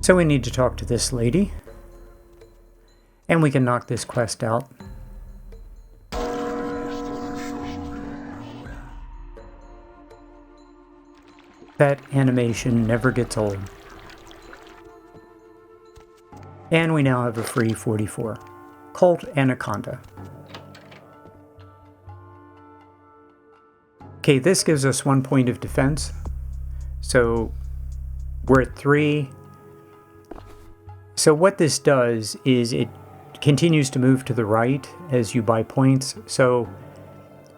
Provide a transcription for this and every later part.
So we need to talk to this lady. And we can knock this quest out. That animation never gets old. And we now have a free 44. Colt Anaconda. Okay, this gives us 1 point of defense. So we're at 3. So what this does is it continues to move to the right as you buy points. So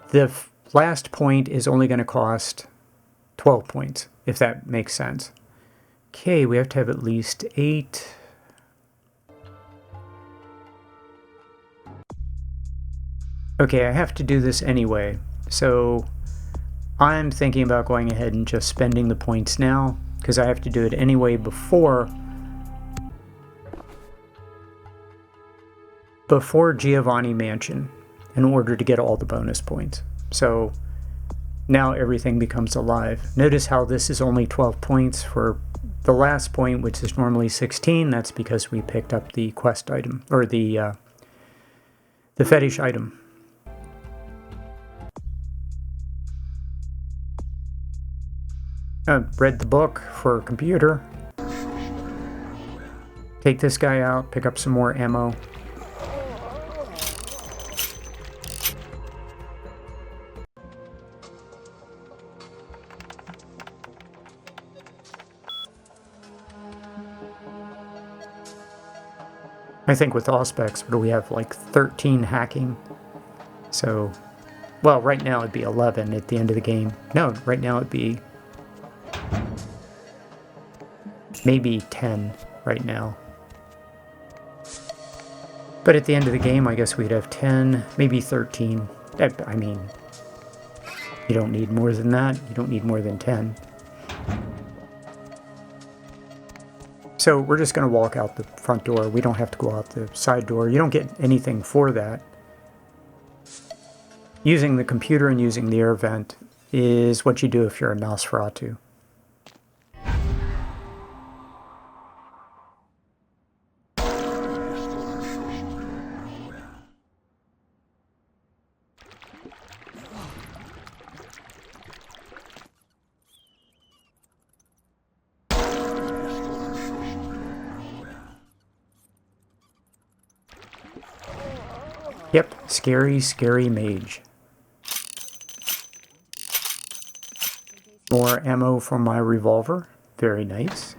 the last point is only going to cost 12 points, if that makes sense. Okay, we have to have at least 8. Okay, I have to do this anyway. So I'm thinking about going ahead and just spending the points now, because I have to do it anyway before Giovanni Mansion in order to get all the bonus points. So now everything becomes alive. Notice how this is only 12 points for the last point, which is normally 16. That's because we picked up the quest item, or the fetish item. Read the book for computer. Take this guy out, pick up some more ammo. I think with Auspex, what do we have, like 13 hacking? So, well, right now it'd be 11 at the end of the game. No, right now it'd be maybe 10 right now. But at the end of the game, I guess we'd have 10, maybe 13. I mean, you don't need more than that. You don't need more than 10. So we're just going to walk out the front door. We don't have to go out the side door. You don't get anything for that. Using the computer and using the air vent is what you do if you're a Nosferatu. Yep, scary, scary mage. More ammo for my revolver. Very nice.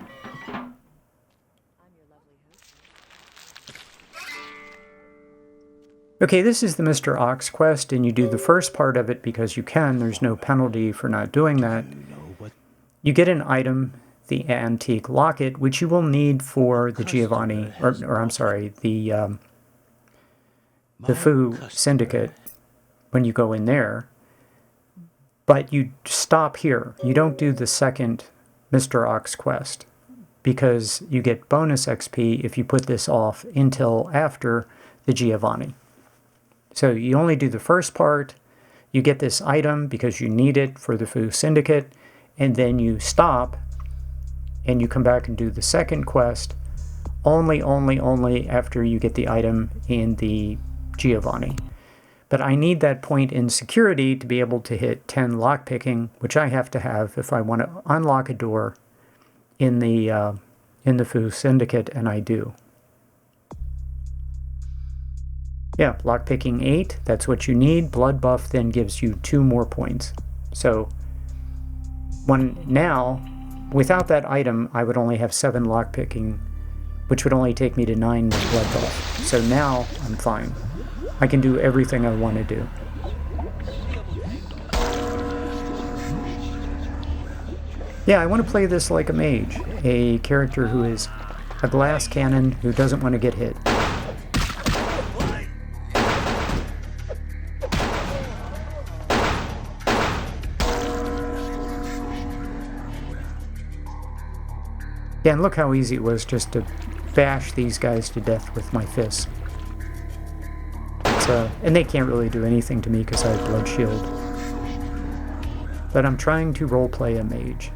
Okay, this is the Mr. Ox quest, and you do the first part of it because you can. There's no penalty for not doing that. You get an item, the antique locket, which you will need for the Giovanni, or I'm sorry, the Foo Syndicate when you go in there. But you stop here. You don't do the second Mr. Ox quest because you get bonus XP if you put this off until after the Giovanni. So you only do the first part, you get this item because you need it for the Foo Syndicate, and then you stop and you come back and do the second quest only after you get the item in the Giovanni. But I need that point in security to be able to hit 10 lockpicking, which I have to have if I want to unlock a door in the Foo Syndicate, and I do. Yeah, lockpicking 8, that's what you need. Blood buff then gives you 2 more points. So now, without that item, I would only have 7 lockpicking, which would only take me to 9 with blood buff. So now I'm fine. I can do everything I want to do. Yeah, I want to play this like a mage, a character who is a glass cannon who doesn't want to get hit. Yeah, and look how easy it was just to bash these guys to death with my fists. And they can't really do anything to me because I have Blood Shield. But I'm trying to roleplay a mage.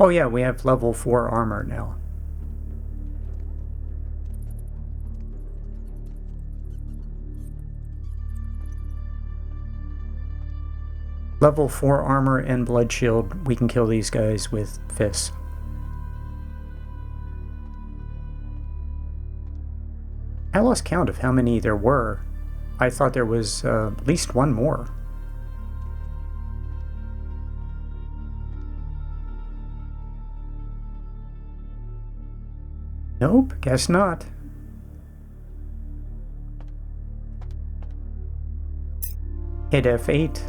Oh yeah, we have level 4 armor now. Level 4 armor and blood shield, we can kill these guys with fists. I lost count of how many there were. I thought there was at least one more. Nope, guess not. Hit F8.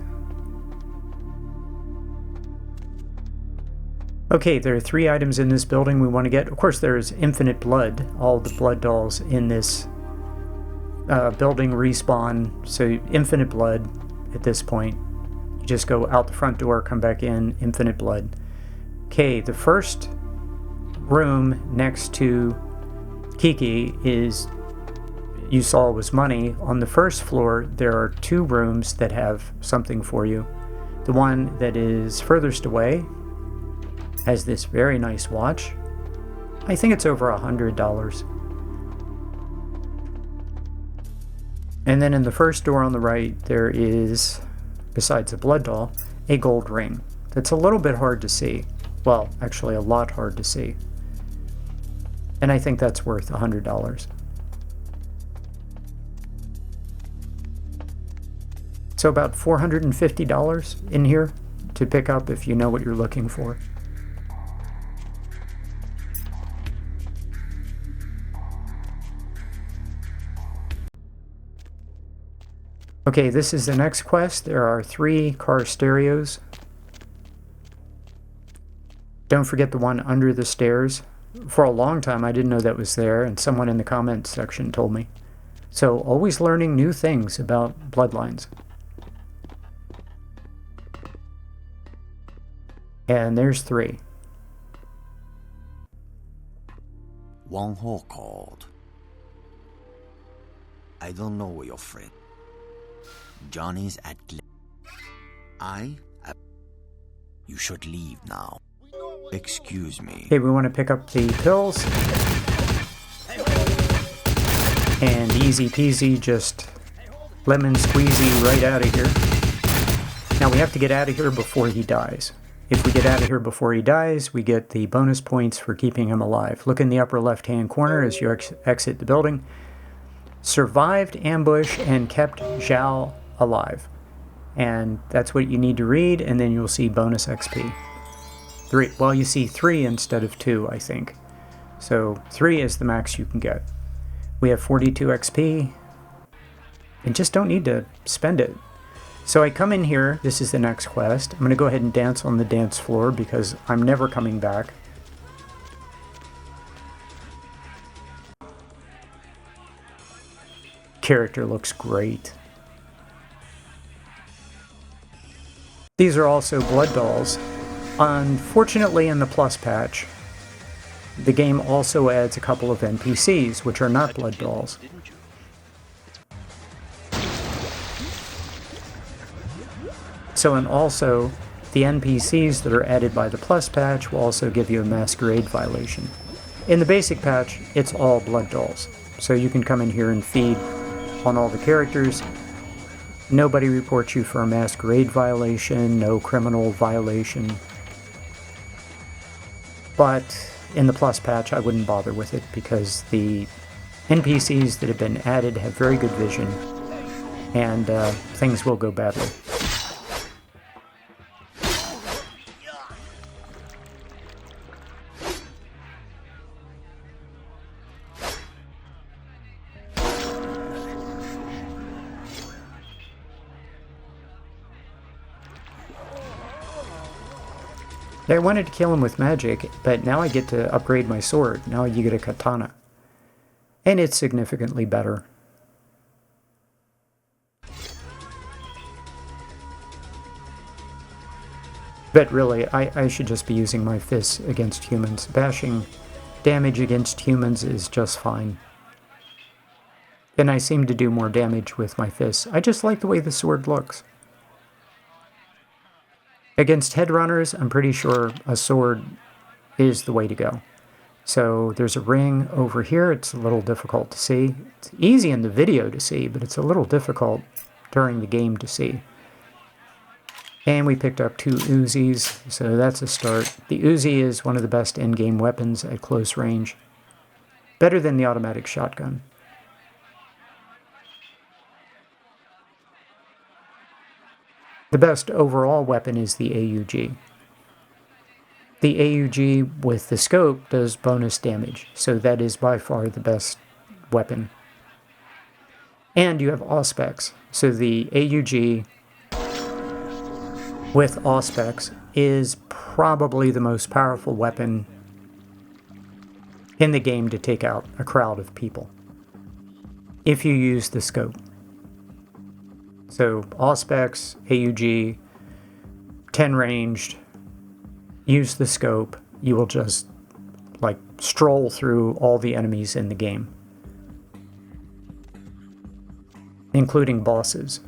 Okay, there are 3 items in this building we want to get. Of course, there's infinite blood. All the blood dolls in this building respawn, so infinite blood at this point. You just go out the front door, come back in, infinite blood. Okay, the first room next to Kiki is, you saw, was money. On the first floor, there are 2 rooms that have something for you. The one that is furthest away has this very nice watch. I think it's over $100. And then in the first door on the right, there is, besides a blood doll, a gold ring. That's a little bit hard to see. Well, actually a lot hard to see. And I think that's worth $100. So about $450 in here to pick up if you know what you're looking for. Okay, this is the next quest. There are 3 car stereos. Don't forget the one under the stairs. For a long time I didn't know that was there, and someone in the comments section told me. So always learning new things about bloodlines. And there's 3. One hole called. I don't know where your friend. Johnny's at You should leave now. Excuse me. Okay, we want to pick up the pills. And easy peasy, just lemon squeezy right out of here. Now we have to get out of here before he dies. If we get out of here before he dies, we get the bonus points for keeping him alive. Look in the upper left-hand corner as you exit the building. Survived ambush and kept Zhao alive. And that's what you need to read, and then you'll see bonus XP. 3. Well, you see 3 instead of 2, I think. So 3 is the max you can get. We have 42 XP, and just don't need to spend it. So I come in here, this is the next quest. I'm going to go ahead and dance on the dance floor because I'm never coming back. Character looks great. These are also blood dolls. Unfortunately, in the Plus patch, the game also adds a couple of NPCs, which are not blood dolls. So, and also, the NPCs that are added by the Plus patch will also give you a masquerade violation. In the basic patch, it's all blood dolls. So you can come in here and feed on all the characters. Nobody reports you for a masquerade violation, no criminal violation. But in the Plus patch, I wouldn't bother with it because the NPCs that have been added have very good vision, and things will go badly. I wanted to kill him with magic, but now I get to upgrade my sword. Now you get a katana. And it's significantly better. But really, I should just be using my fists against humans. Bashing damage against humans is just fine. And I seem to do more damage with my fists. I just like the way the sword looks. Against headrunners, I'm pretty sure a sword is the way to go. So there's a ring over here. It's a little difficult to see. It's easy in the video to see, but it's a little difficult during the game to see. And we picked up 2 Uzis, so that's a start. The Uzi is one of the best in-game weapons at close range. Better than the automatic shotgun. The best overall weapon is the AUG. The AUG with the scope does bonus damage, so that is by far the best weapon. And you have Auspex, so the AUG with Auspex is probably the most powerful weapon in the game to take out a crowd of people, if you use the scope. So Auspex, AUG, 10 ranged, use the scope, you will just like stroll through all the enemies in the game, including bosses.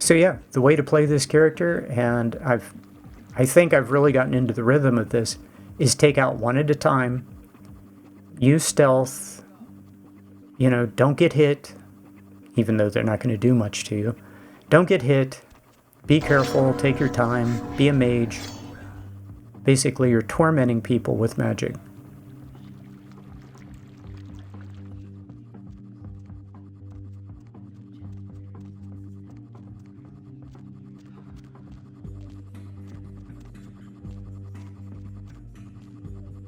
So yeah, the way to play this character, and I think I've really gotten into the rhythm of this, is take out one at a time, use stealth, you know, don't get hit, even though they're not going to do much to you. Don't get hit, be careful, take your time, be a mage. Basically, you're tormenting people with magic.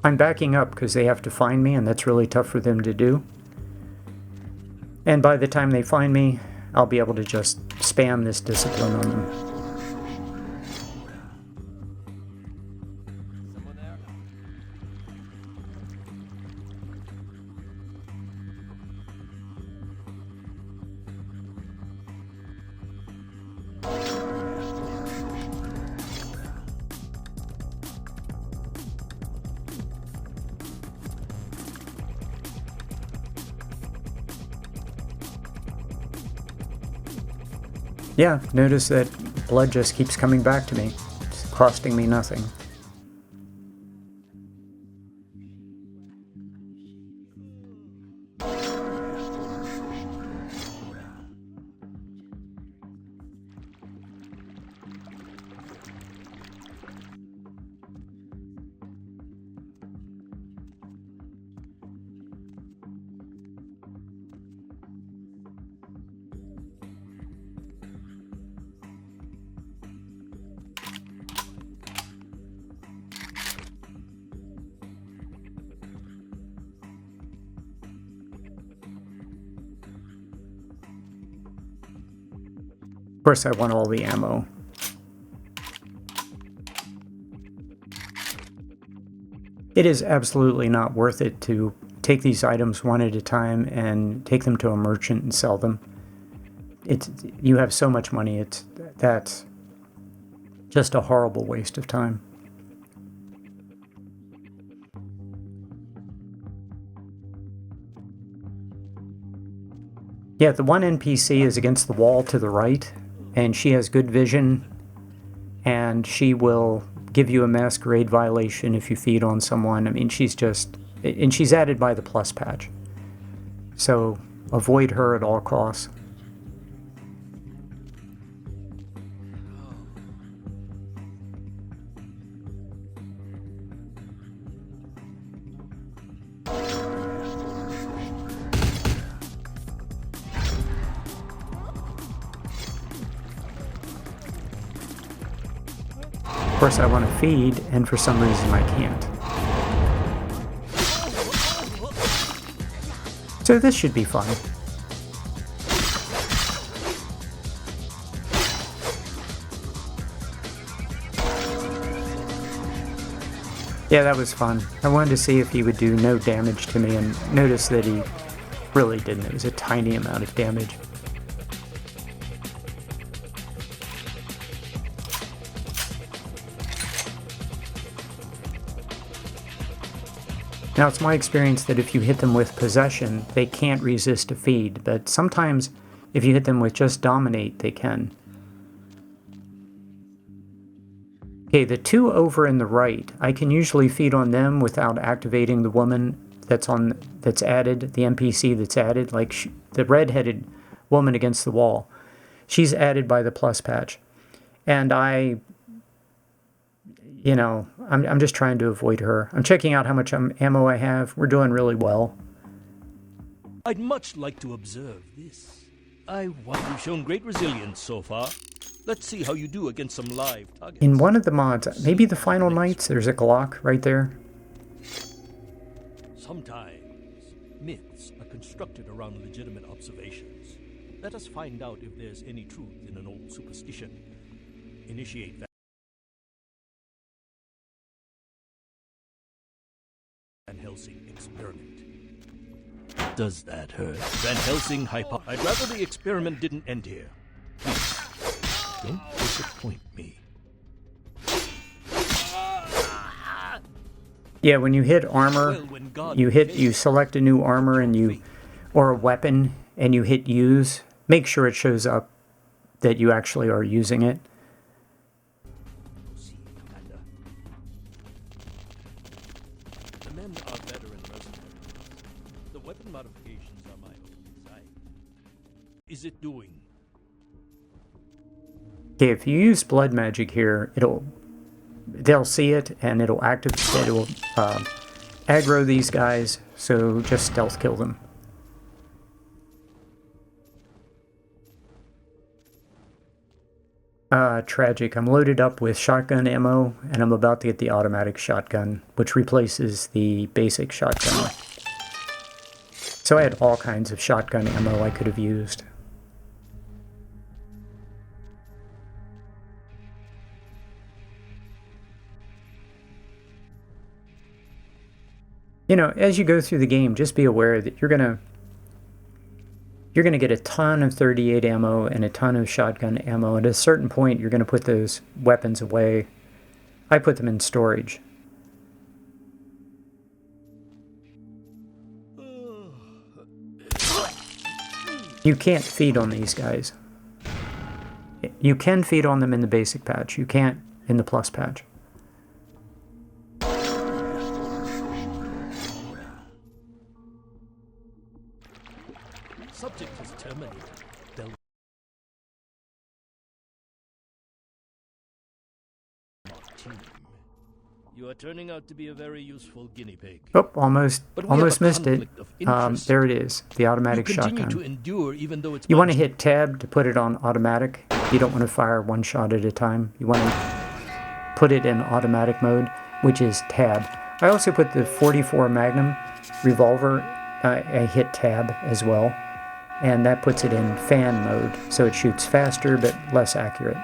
I'm backing up because they have to find me, and that's really tough for them to do. And by the time they find me, I'll be able to just spam this discipline on them. Yeah, notice that blood just keeps coming back to me. It's costing me nothing. Of course, I want all the ammo. It is absolutely not worth it to take these items one at a time and take them to a merchant and sell them. You have so much money, that's just a horrible waste of time. Yeah, the one NPC is against the wall to the right, and she has good vision, and she will give you a masquerade violation if you feed on someone. I mean, she's added by the plus patch. So avoid her at all costs. Of course, I want to feed, and for some reason I can't. So this should be fun. Yeah, that was fun. I wanted to see if he would do no damage to me, and notice that he really didn't. It was a tiny amount of damage. Now, it's my experience that if you hit them with possession, they can't resist a feed, but sometimes if you hit them with just dominate, they can. Okay, the two over in the right, I can usually feed on them without activating the woman that's added, the NPC that's added, like the red-headed woman against the wall. She's added by the plus patch. And I'm just trying to avoid her. I'm checking out how much ammo I have. We're doing really well. I'd much like to observe this. You've shown great resilience so far. Let's see how you do against some live targets. In one of the mods, maybe the Final Nights, there's a Glock right there. Sometimes myths are constructed around legitimate observations. Let us find out if there's any truth in an old superstition. Initiate Van Helsing experiment. Does that hurt? Van Helsing I'd rather the experiment didn't end here. Please, don't disappoint me. Yeah, when you hit armor, you select a new armor or a weapon, and you hit use. Make sure it shows up that you actually are using it. The men are veteran mercenaries. The weapon modifications are my own design. Is it doing? Okay, if you use blood magic here, they'll see it and it'll aggro these guys, so just stealth kill them. Tragic. I'm loaded up with shotgun ammo, and I'm about to get the automatic shotgun, which replaces the basic shotgun. So I had all kinds of shotgun ammo I could have used. You know, as you go through the game, just be aware that you're gonna get a ton of 38 ammo and a ton of shotgun ammo. At a certain point, you're gonna put those weapons away. I put them in storage. You can't feed on these guys. You can feed on them in the basic patch. You can't in the plus patch. Subject is terminated. You are turning out to be a very useful guinea pig. Oh, almost missed it. There it is, the automatic you continue shotgun. To endure even though it's you want to hit tab to put it on automatic. You don't want to fire one shot at a time. You want to put it in automatic mode, which is tab. I also put the 44 Magnum revolver. I hit tab as well, and that puts it in fan mode, so it shoots faster but less accurate.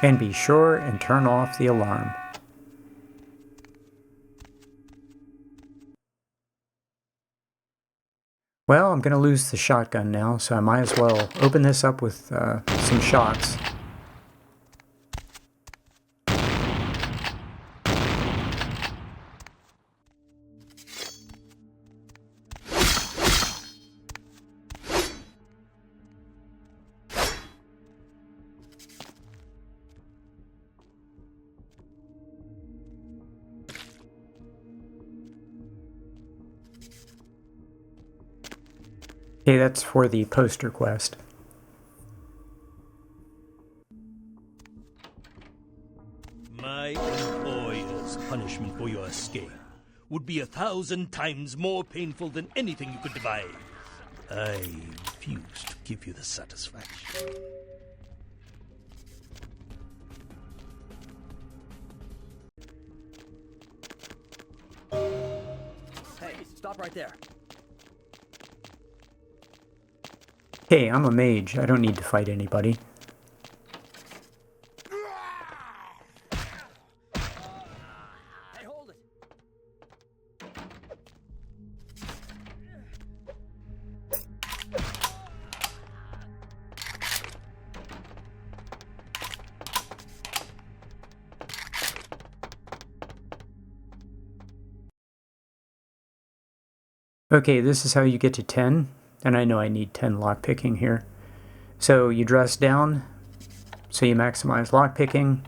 And be sure and turn off the alarm. Well, I'm going to lose the shotgun now, so I might as well open this up with some shots. Okay, that's for the poster quest. My employer's punishment for your escape would be 1,000 times more painful than anything you could devise. I refuse to give you the satisfaction. Hey, stop right there. Hey, I'm a mage. I don't need to fight anybody. Hey, hold it. Okay, this is how you get to 10. And I know I need 10 lockpicking here. So you dress down, so you maximize lockpicking.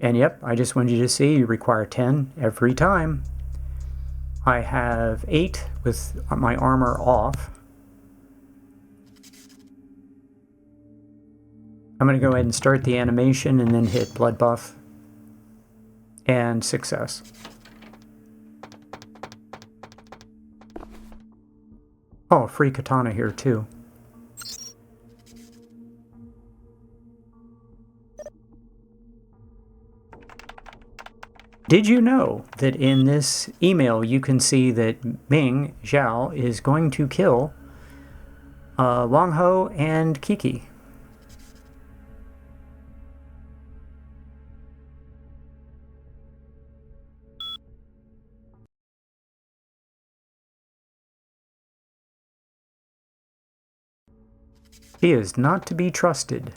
And yep, I just wanted you to see you require 10 every time. I have 8 with my armor off. I'm going to go ahead and start the animation and then hit blood buff and success. Oh, free katana here too. Did you know that in this email you can see that Ming Zhao is going to kill Wang Ho and Kiki? He is not to be trusted.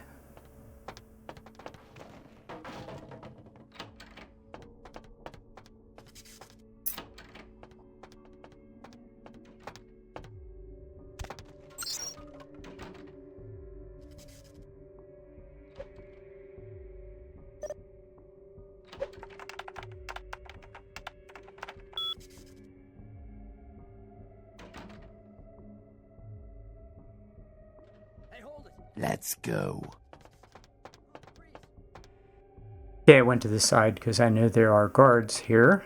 Let's go. Okay, I went to the side because I know there are guards here.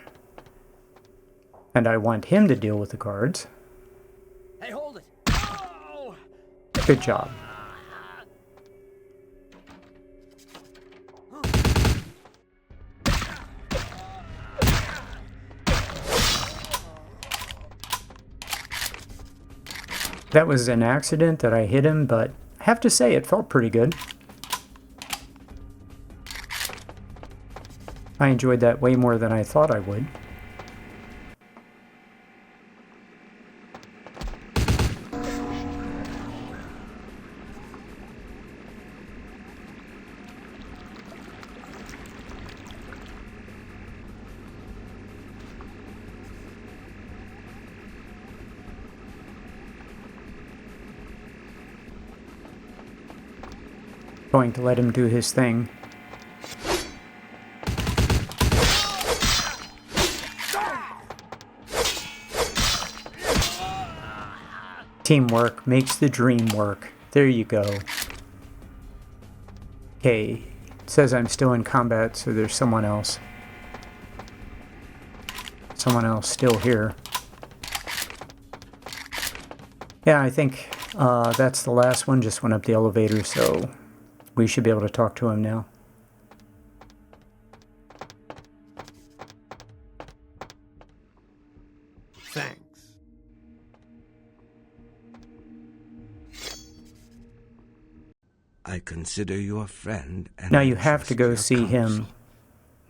And I want him to deal with the guards. Hey, hold it. Oh! Good job. That was an accident that I hit him, but I have to say it felt pretty good. I enjoyed that way more than I thought I would. Going to let him do his thing. Teamwork makes the dream work. There you go. Okay, it says I'm still in combat, so there's someone else. Someone else still here. Yeah, I think that's the last one. Just went up the elevator, so we should be able to talk to him now. Thanks. I consider you a friend. And Now I you have to trust go your see him counsel.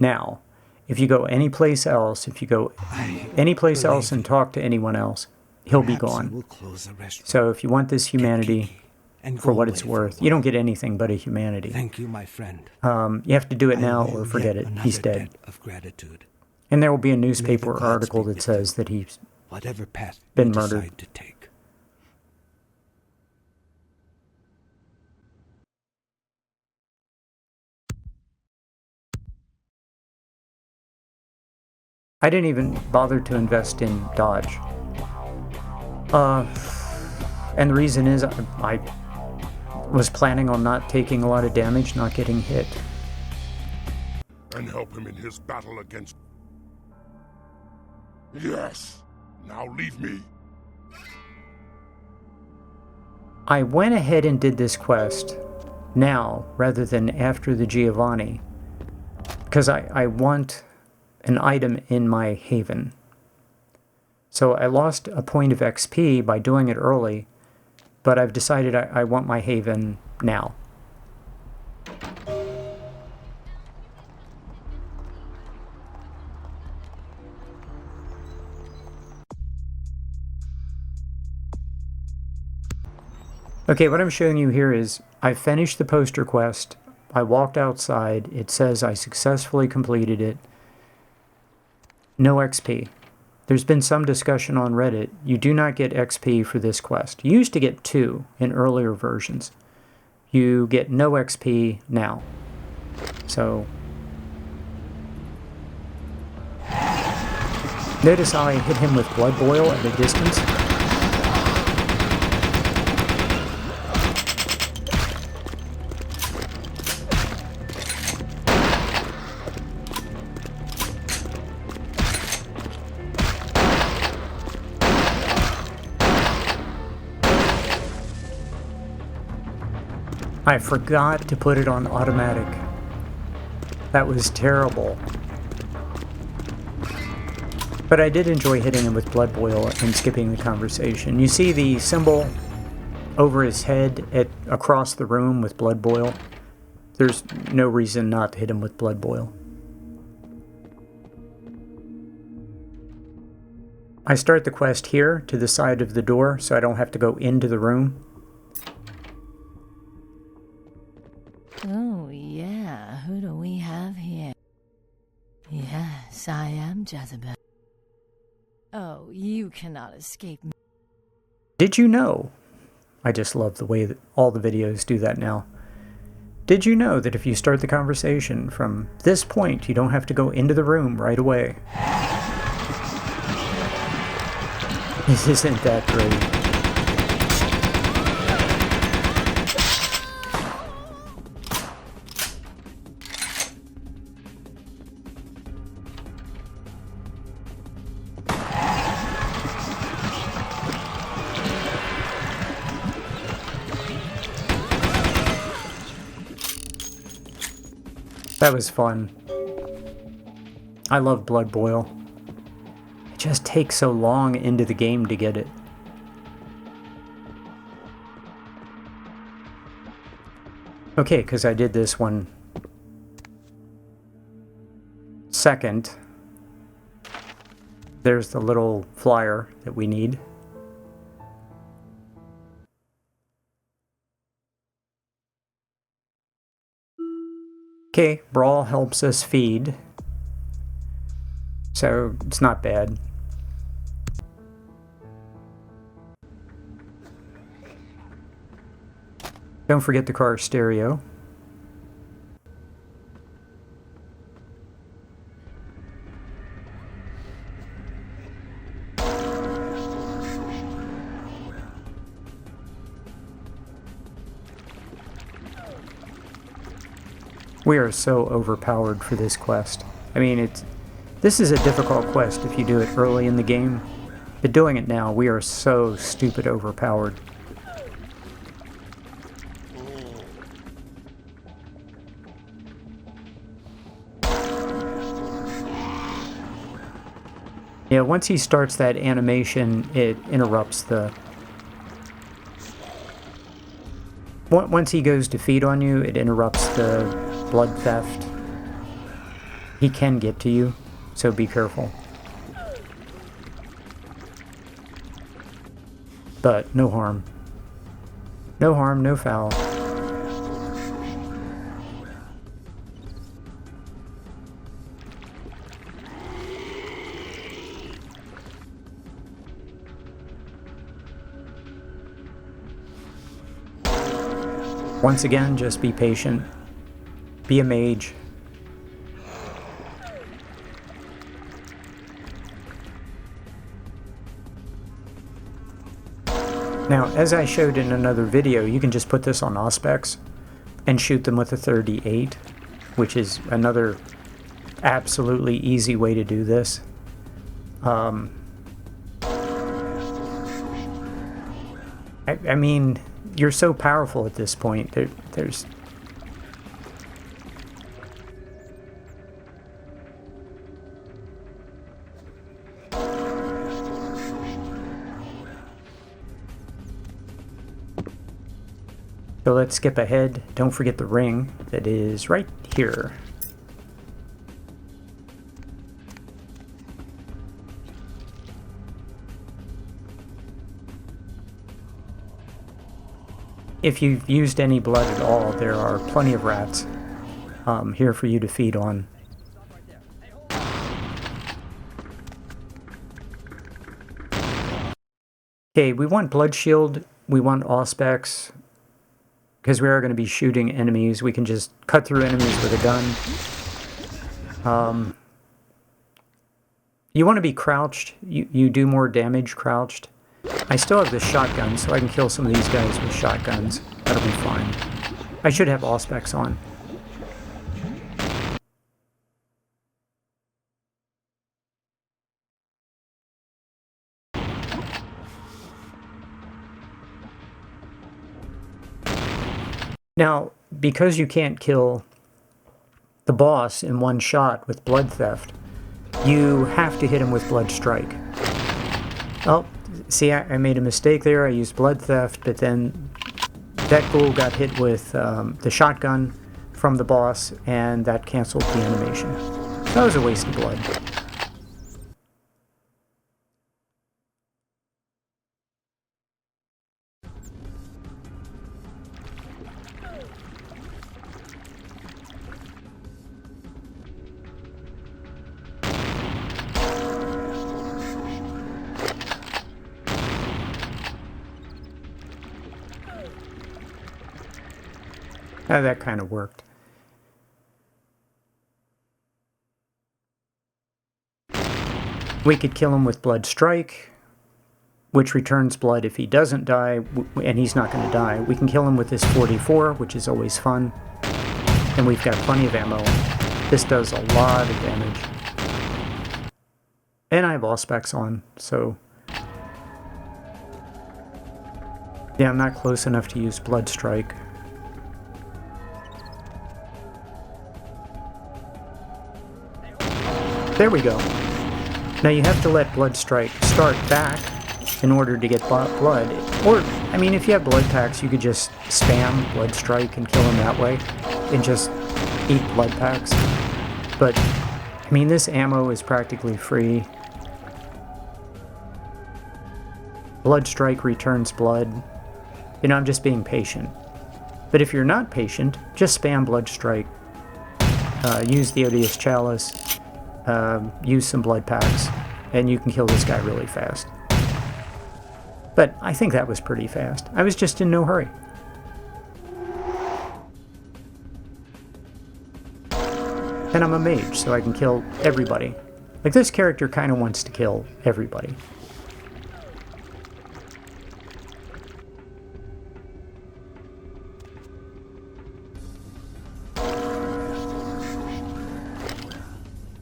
now. If you go anyplace else, if you go anyplace else and talk to anyone else, he'll be Perhaps gone. you will close the restaurant. So if you want this humanity Kiki and for go what it's away for a worth, you don't while. get anything but a humanity. Thank you, my friend. You have to do it I now owe or you forget yet it. another He's dead. debt of gratitude. And there will be a May newspaper the gods article be that with says you. that he's Whatever path been you murdered. decide to take. I didn't even bother to invest in dodge. And the reason is I was planning on not taking a lot of damage, not getting hit. And help him in his battle against... Yes! Now leave me! I went ahead and did this quest now rather than after the Giovanni because I want an item in my haven. So I lost a point of XP by doing it early, but I've decided I want my haven now. Okay, what I'm showing you here is I finished the poster quest. I walked outside. It says I successfully completed it. No XP. There's been some discussion on Reddit. You do not get XP for this quest. You used to get 2 in earlier versions. You get no XP now. So, notice how I hit him with blood boil at a distance. I forgot to put it on automatic. That was terrible. But I did enjoy hitting him with blood boil and skipping the conversation. You see the symbol over his head across the room with blood boil? There's no reason not to hit him with blood boil. I start the quest here to the side of the door so I don't have to go into the room. Oh, yeah. Who do we have here? Yes, I am Jezebel. Oh, you cannot escape me. Did you know? I just love the way that all the videos do that now. Did you know that if you start the conversation from this point, you don't have to go into the room right away? This isn't that great. That was fun. I love blood boil. It just takes so long into the game to get it. Okay, because I did this one second. There's the little flyer that we need. Okay, Brawl helps us feed, so it's not bad. Don't forget the car stereo. We are so overpowered for this quest. I mean, this is a difficult quest if you do it early in the game. But doing it now, we are so stupid overpowered. Yeah, once he starts that animation, it interrupts the... Once he goes to feed on you, it interrupts the blood theft. He can get to you, so be careful. But no harm. No harm, no foul. Once again, just be patient. Be a mage. Now, as I showed in another video, you can just put this on Auspex and shoot them with a 38, which is another absolutely easy way to do this. I mean, you're so powerful at this point. There's... So let's skip ahead. Don't forget the ring that is right here. If you've used any blood at all, there are plenty of rats here for you to feed on. Okay, we want blood shield, we want auspex, because we are going to be shooting enemies. We can just cut through enemies with a gun. You want to be crouched. You do more damage crouched. I still have the shotgun, so I can kill some of these guys with shotguns. That'll be fine. I should have auspex on. Now, because you can't kill the boss in one shot with blood theft, you have to hit him with blood strike. Oh, see, I made a mistake there. I used blood theft, but then that ghoul got hit with the shotgun from the boss, and that canceled the animation. So that was a waste of blood. That kind of worked. We could kill him with blood strike, which returns blood if he doesn't die, and he's not going to die. We can kill him with this 44, which is always fun. And we've got plenty of ammo. This does a lot of damage. And I have auspex on, so... yeah, I'm not close enough to use blood strike. There we go. Now you have to let blood strike start back in order to get blood. Or, I mean, if you have blood packs, you could just spam blood strike and kill him that way. And just eat blood packs. But, I mean, this ammo is practically free. Blood strike returns blood. You know, I'm just being patient. But if you're not patient, just spam blood strike. Use the Odious Chalice. Use some blood packs, and you can kill this guy really fast. But I think that was pretty fast. I was just in no hurry. And I'm a mage, so I can kill everybody. Like, this character kind of wants to kill everybody.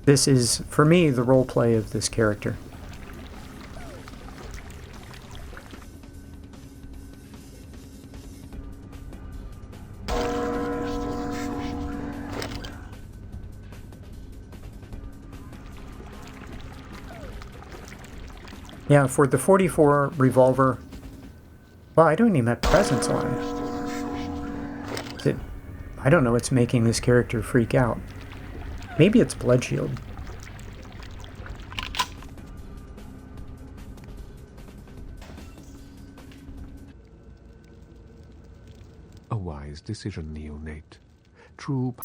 This is, for me, the roleplay of this character. Yeah, for the 44 revolver, well, I don't even have presence on. I don't know what's making this character freak out. Maybe it's blood shield. A wise decision, neonate. True.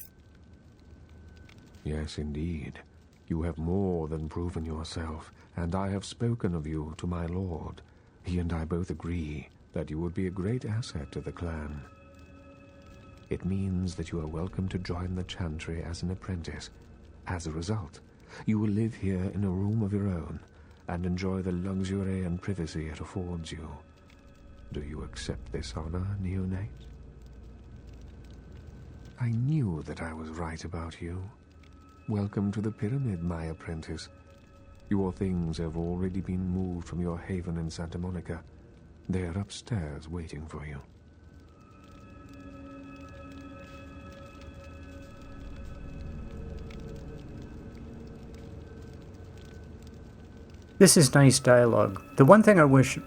Yes, indeed. You have more than proven yourself, and I have spoken of you to my lord. He and I both agree that you would be a great asset to the clan. It means that you are welcome to join the Chantry as an apprentice. As a result, you will live here in a room of your own and enjoy the luxury and privacy it affords you. Do you accept this honor, neonate? I knew that I was right about you. Welcome to the pyramid, my apprentice. Your things have already been moved from your haven in Santa Monica. They are upstairs waiting for you. This is nice dialogue. The one thing I wish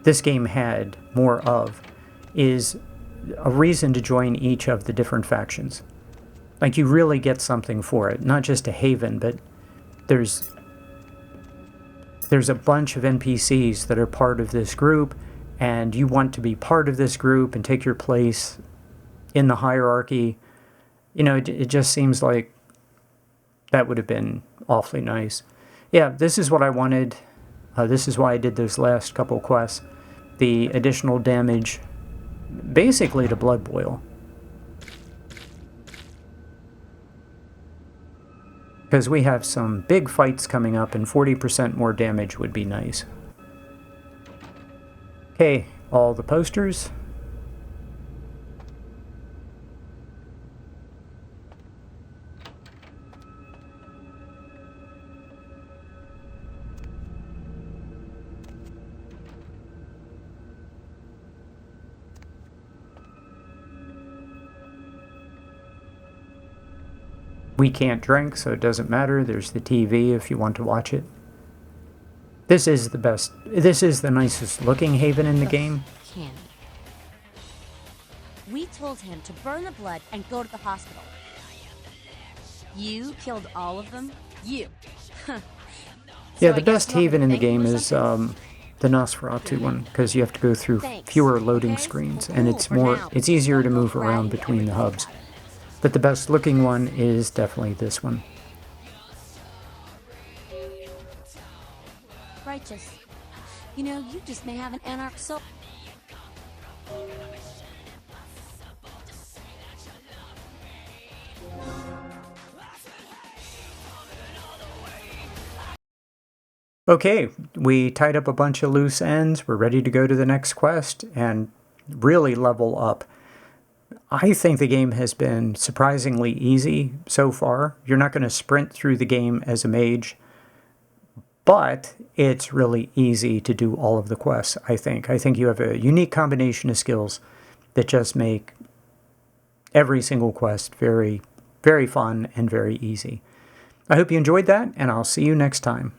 this game had more of is a reason to join each of the different factions. Like, you really get something for it. Not just a haven, but there's a bunch of NPCs that are part of this group, and you want to be part of this group and take your place in the hierarchy. You know, it just seems like that would have been awfully nice. Yeah, this is what I wanted. This is why I did those last couple quests. The additional damage, basically to Blood Boil. Because we have some big fights coming up, and 40% more damage would be nice. Okay, all the posters. We can't drink, so it doesn't matter. There's the TV if you want to watch it. This is the best. This is the nicest looking haven in the game. Candy. We told him to burn the blood and go to the hospital. You killed all of them? You. Yeah, the best haven in the game is the Nosferatu one, because you have to go through fewer loading screens, and it's easier to move around between the hubs. But the best looking one is definitely this one. Righteous. You know, you just may have an anarch soul. Okay, we tied up a bunch of loose ends. We're ready to go to the next quest and really level up. I think the game has been surprisingly easy so far. You're not going to sprint through the game as a mage, but it's really easy to do all of the quests, I think. I think you have a unique combination of skills that just make every single quest very, very fun and very easy. I hope you enjoyed that, and I'll see you next time.